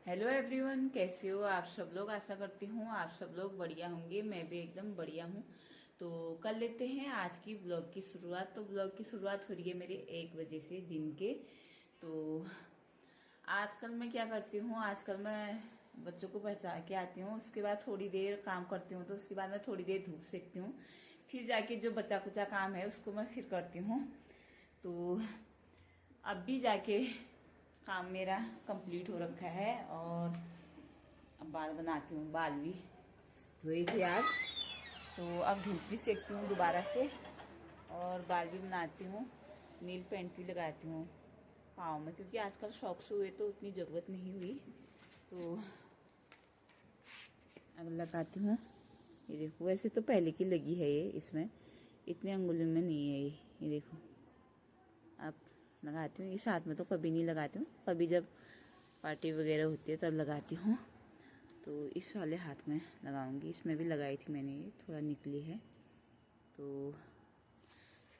Hello everyone, कैसे हो आप सब लोग। आशा करती हूँ आप सब लोग बढ़िया होंगे। मैं भी एकदम बढ़िया हूँ। तो कर लेते हैं आज की ब्लॉग की शुरुआत। तो ब्लॉग की शुरुआत हो रही है मेरे 1 बजे से दिन के। तो आजकल मैं क्या करती हूँ, आजकल मैं बच्चों को पहुँचा के आती हूँ, उसके बाद थोड़ी देर काम करती हूँ, तो उसके बाद मैं थोड़ी देर धूप सेकती हूँ, फिर जाके जो बचा कुचा काम है उसको मैं फिर करती हूँ। तो अब भी जाके काम मेरा कंप्लीट हो रखा है और अब बाल बनाती हूँ। बाल भी धोई थी आज, तो अब धूप भी सेकती हूँ दोबारा से और बाल भी बनाती हूँ। नील पेंट भी लगाती हूँ पाँव में, क्योंकि आजकल शौक से हुए तो उतनी ज़रूरत नहीं हुई, तो अब लगाती हूँ। ये देखो, वैसे तो पहले की लगी है ये, इसमें इतने अंगुलों में नहीं है ये देखो। अब लगाती हूँ, ये साथ में तो कभी नहीं लगाती हूँ, कभी जब पार्टी वगैरह होती है तब लगाती हूँ। तो इस वाले हाथ में लगाऊंगी, इसमें भी लगाई थी मैंने, ये थोड़ा निकली है। तो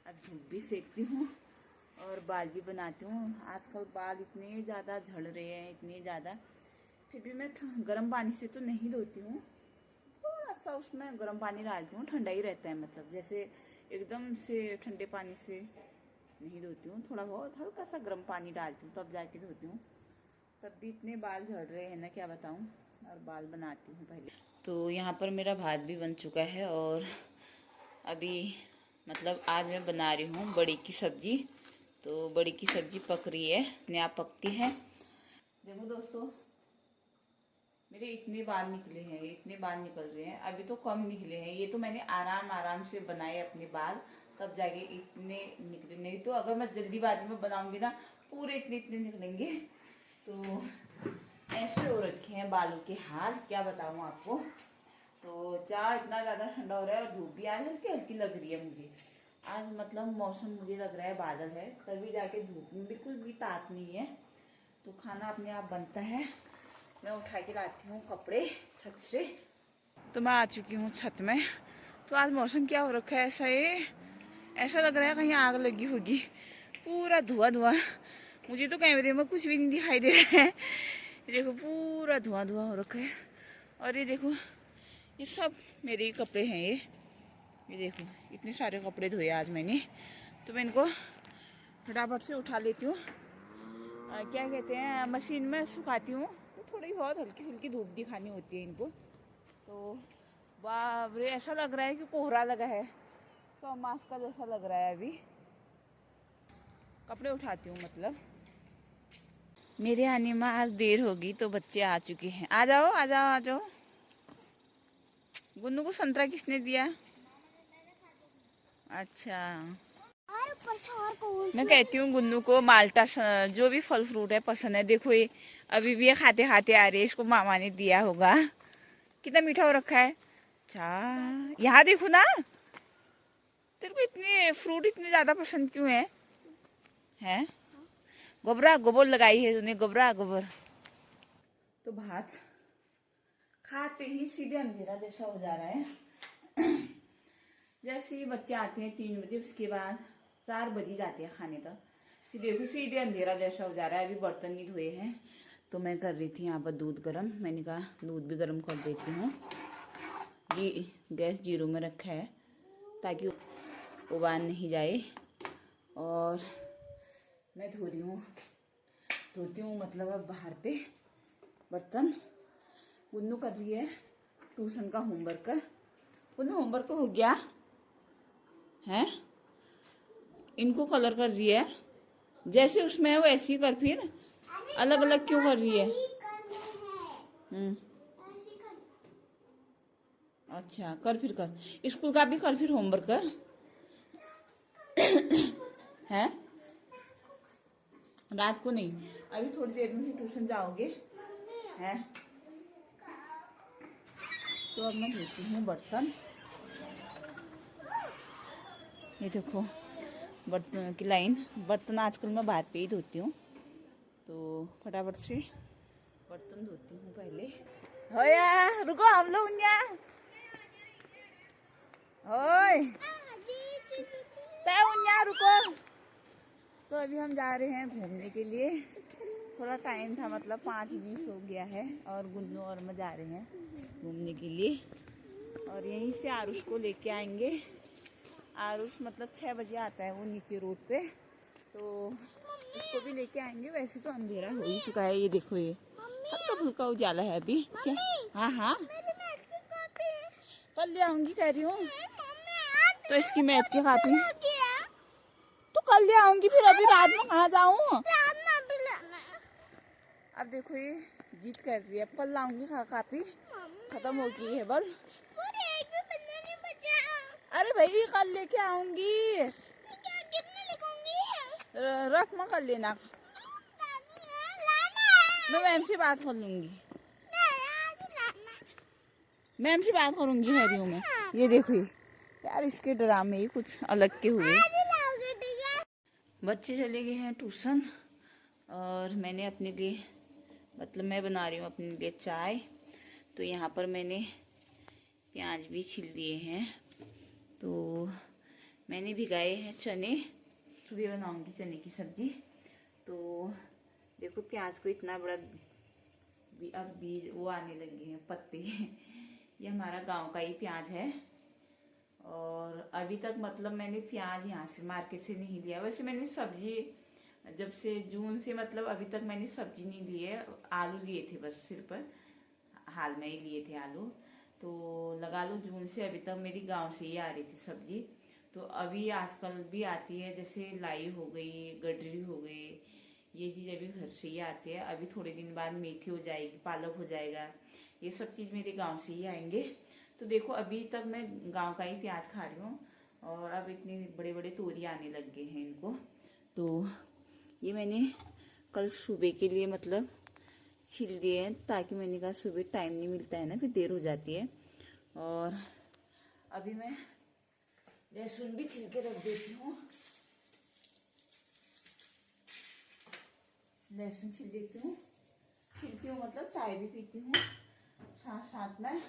अब धूप भी सेकती हूँ और बाल भी बनाती हूँ। आजकल बाल इतने ज़्यादा झड़ रहे हैं, इतने ज़्यादा, फिर भी मैं गर्म पानी से तो नहीं धोती हूँ, थोड़ा सा उसमें गर्म पानी डालती हूँ, ठंडा ही रहता है। मतलब जैसे एकदम से ठंडे पानी से नहीं धोती हूँ, थोड़ा बहुत हल्का सा गर्म पानी डालती हूँ तब जाके धोती हूँ। तब भी इतने बाल झड़ रहे हैं ना, क्या बताऊँ। और बाल बनाती हूँ पहले। तो यहाँ पर मेरा भात भी बन चुका है और अभी मतलब आज मैं बना रही हूँ बड़ी की सब्जी। तो बड़ी की सब्जी पक रही है, अपने आप पकती है। देखो दोस्तों, मेरे इतने बाल निकले हैं, इतने बाल निकल रहे हैं। अभी तो कम निकले हैं, ये तो मैंने आराम आराम से बनाए अपने बाल, तब जाके इतने निकले। नहीं तो अगर मैं जल्दीबाजी में बनाऊंगी ना, पूरे इतने इतने निकलेंगे। तो ऐसे हो रखे हैं बालों के हाल, क्या बताऊं आपको। तो चाह इतना ज़्यादा ठंडा हो रहा है और धूप भी आज हल्की हल्की लग रही है मुझे। आज मतलब मौसम मुझे लग रहा है बादल है, तभी जाके धूप में बिल्कुल भी ताप नहीं है। तो खाना अपने आप बनता है। मैं उठा के लाती हूँ कपड़े छत से। तो मैं आ चुकी हूँ छत में। तो आज मौसम क्या हो रखा है, ऐसा लग रहा है कहीं आग लगी होगी, पूरा धुआं धुआं। मुझे तो कैमरे में कुछ भी नहीं दिखाई दे रहा है। ये देखो, पूरा धुआं धुआं हो रखा है। और ये देखो, ये सब मेरे ही कपड़े हैं। ये देखो, इतने सारे कपड़े धोए आज मैंने। तो मैं इनको फटाफट से उठा लेती हूँ, क्या कहते हैं, मशीन में सुखाती हूँ। तो थोड़ी बहुत हल्की फुल्की धूप दिखानी होती है इनको। तो बाप रे, ऐसा लग रहा है कि कोहरा लगा है, तो मास का जैसा लग रहा है। अभी कपड़े उठाती हूँ, मतलब मेरे आने में आज देर होगी, तो बच्चे आ चुके हैं। आ जाओ आ जाओ आ जाओ। गुन्नू को संतरा किसने दिया? अच्छा, मैं कहती हूँ गुन्नू को माल्टा जो भी फल फ्रूट है पसंद है। देखो ये अभी भी ये खाते खाते आ रही है, इसको मामा ने दिया होगा। कितना मीठा हो रखा है। अच्छा, यहाँ देखो ना, तेरे को इतने फ्रूट इतने ज्यादा पसंद क्यों है? हैं? गोबरा गोबर लगाई है तूने, गोबरा गोबर। तो भात खाते ही सीधे अंधेरा जैसा हो जा रहा है। जैसे ही बच्चे आते हैं 3 बजे, उसके बाद 4 बज जाते हैं खाने तक, फिर देखो सीधे अंधेरा जैसा हो जा रहा है। अभी बर्तन नहीं धोए हैं, तो मैं कर रही थी यहाँ पर दूध गर्म। मैंने कहा दूध भी गर्म कर देती हूँ। ये गैस 0 में रखा है ताकि उबाल नहीं जाए। और मैं धोती हूँ मतलब अब बाहर पे बर्तन। गुन्नू कर रही है ट्यूशन का होमवर्क। गुन्नू होमवर्क हो गया है? इनको कलर कर रही है, जैसे उसमें है वैसे ही कर। फिर अलग अलग क्यों कर रही है? अच्छा, कर फिर कर, स्कूल का भी कर फिर होमवर्क है। रात को नहीं, अभी थोड़ी देर में ट्यूशन जाओगे हैं। तो अब मैं धोती हूँ बर्तन। ये देखो बर्तन की लाइन। बर्तन आजकल मैं बात पे ही धोती हूँ, तो फटाफट से बर्तन धोती हूँ पहले। होया रुको, हम लोग ओए रुको। तो अभी हम जा रहे हैं घूमने के लिए। थोड़ा टाइम था, मतलब 5:20 हो गया है और गुन्नू और मैं जा रहे हैं घूमने के लिए। और यहीं से आरुष को लेके आएंगे। आरुष मतलब 6 बजे आता है वो नीचे रोड पे, तो इसको भी लेके आएंगे। वैसे तो अंधेरा हो ही चुका है, ये देखो ये हल्का फुल्का उजाला है अभी। क्या? हाँ हाँ कल ले आऊंगी कह रही हूँ। तो इसकी मैथ की कॉपी तो कल ले आऊंगी, फिर अभी रात में कहाँ जाऊँ? अब देखो ये जीत कर रही है, कल लाऊंगी कॉपी, खत्म हो गई है बल। अरे भाई कल लेके आऊंगी, रख मैं कल लेना। मैं मैम से बात कर लूंगी, मैम से बात करूंगी कह मैं। ये देखो यार इसके ड्रामे ही कुछ अलग के हुए। बच्चे चले गए हैं ट्यूशन और मैंने अपने लिए मतलब मैं बना रही हूँ अपने लिए चाय। तो यहाँ पर मैंने प्याज भी छील दिए हैं। तो मैंने भिगाए हैं चने, सुबह बनाऊंगी चने की सब्जी। तो देखो प्याज को इतना बड़ा अब बीज वो आने लगे हैं पत्ते। ये हमारा गांव का ही प्याज है और अभी तक मतलब मैंने प्याज यहाँ से मार्केट से नहीं लिया। वैसे मैंने सब्जी जब से जून से मतलब अभी तक मैंने सब्जी नहीं ली है। आलू लिए थे बस, सिर्फ हाल में ही लिए थे आलू। तो लगा लो जून से अभी तक मेरी गांव से ही आ रही थी सब्जी। तो अभी आजकल भी आती है, जैसे लाई हो गई, गडरी हो गई, ये चीज़ अभी घर से ही आती है। अभी थोड़े दिन बाद मेथी हो जाएगी, पालक हो जाएगा, ये सब चीज़ मेरे गांव से ही आएंगे। तो देखो अभी तक मैं गांव का ही प्याज खा रही हूँ और अब इतने बड़े बड़े तोरी आने लग गए हैं इनको। तो ये मैंने कल सुबह के लिए मतलब छील दिए हैं, ताकि मैंने कहा सुबह टाइम नहीं मिलता है ना, फिर देर हो जाती है। और अभी मैं लहसुन भी छील के रख देती हूँ, लहसुन छील देती हूँ, छीलती हूँ मतलब चाय भी पीती हूँ साथ साथ में,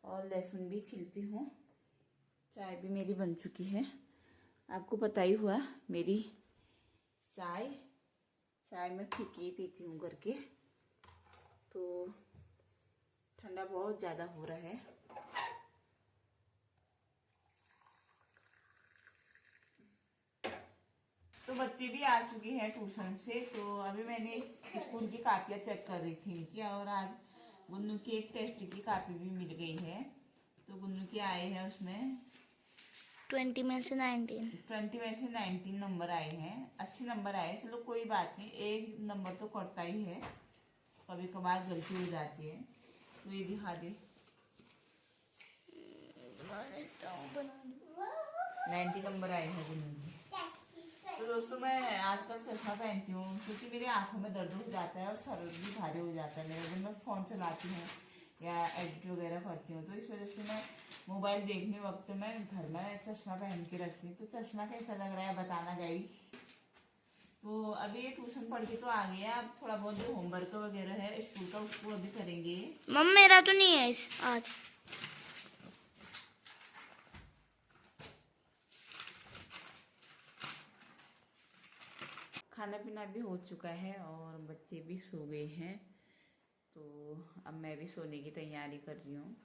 और लहसुन भी छीलती हूँ। चाय भी मेरी बन चुकी है, आपको पता ही हुआ मेरी चाय मैं फीकी पीती हूँ करके। तो ठंडा बहुत ज़्यादा हो रहा है। तो बच्चे भी आ चुके हैं ट्यूशन से। तो अभी मैंने स्कूल की कापियाँ चेक कर रही थी क्या, और आज गुन्नू की एक टेस्ट की कापी भी मिल गई है। तो गुन्नू के आए हैं उसमें 20 में से 19 नंबर आए हैं, अच्छे नंबर आए। चलो कोई बात नहीं, एक नंबर तो कटता ही है, कभी कभार गलती हो जाती है। तो ये दिखा दे 90 नंबर आए हैं गुन्नू के। तो दोस्तों मैं आजकल चश्मा पहनती हूँ क्योंकि मेरी आंखों में दर्द हो जाता है और सर भी भारी हो जाता है मेरा, जब मैं फ़ोन चलाती हूँ या एडिट वगैरह करती हूँ। तो इस वजह से मैं मोबाइल देखने वक्त मैं घर में चश्मा पहन के रखती हूँ। तो चश्मा कैसा लग रहा है बताना गाइड। तो अभी ये ट्यूशन पढ़ के तो आ गया, अब थोड़ा बहुत जो होमवर्क वगैरह है स्कूल का उसको अभी करेंगे। मम्मी मेरा तो नहीं है इस आज। खाना पीना भी हो चुका है और बच्चे भी सो गए हैं। तो अब मैं भी सोने की तैयारी कर रही हूँ।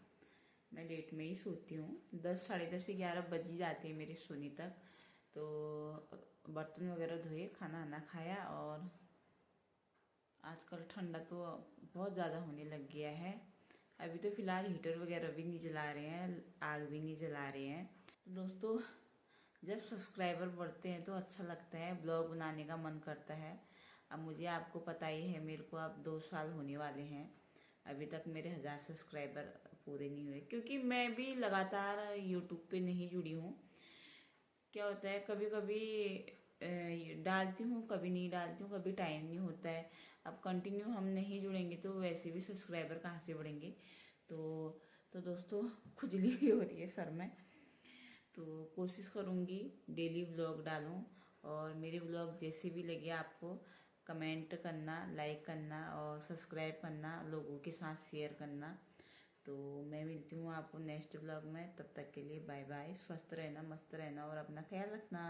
मैं लेट में ही सोती हूँ, 10 साढ़े 10 से 11 बज ही जाते हैं मेरे सोने तक। तो बर्तन वगैरह धोए, खाना वाना खाया, और आजकल ठंडा तो बहुत ज़्यादा होने लग गया है। अभी तो फ़िलहाल हीटर वगैरह भी नहीं जला रहे हैं, आग भी नहीं जला रहे हैं। तो दोस्तों जब सब्सक्राइबर बढ़ते हैं तो अच्छा लगता है, ब्लॉग बनाने का मन करता है। अब मुझे आपको पता ही है मेरे को अब 2 साल होने वाले हैं, अभी तक मेरे 1000 सब्सक्राइबर पूरे नहीं हुए, क्योंकि मैं भी लगातार यूट्यूब पे नहीं जुड़ी हूँ। क्या होता है कभी कभी डालती हूँ, कभी नहीं डालती हूँ, कभी टाइम नहीं होता है। अब कंटिन्यू हम नहीं जुड़ेंगे तो वैसे भी सब्सक्राइबर कहाँ से बढ़ेंगे। तो दोस्तों खुजली भी हो रही है सर में। तो कोशिश करूँगी डेली व्लॉग डालूँ, और मेरे व्लॉग जैसे भी लगे आपको कमेंट करना, लाइक करना और सब्सक्राइब करना, लोगों के साथ शेयर करना। तो मैं मिलती हूँ आपको नेक्स्ट व्लॉग में, तब तक के लिए बाय बाय। स्वस्थ रहना, मस्त रहना और अपना ख्याल रखना।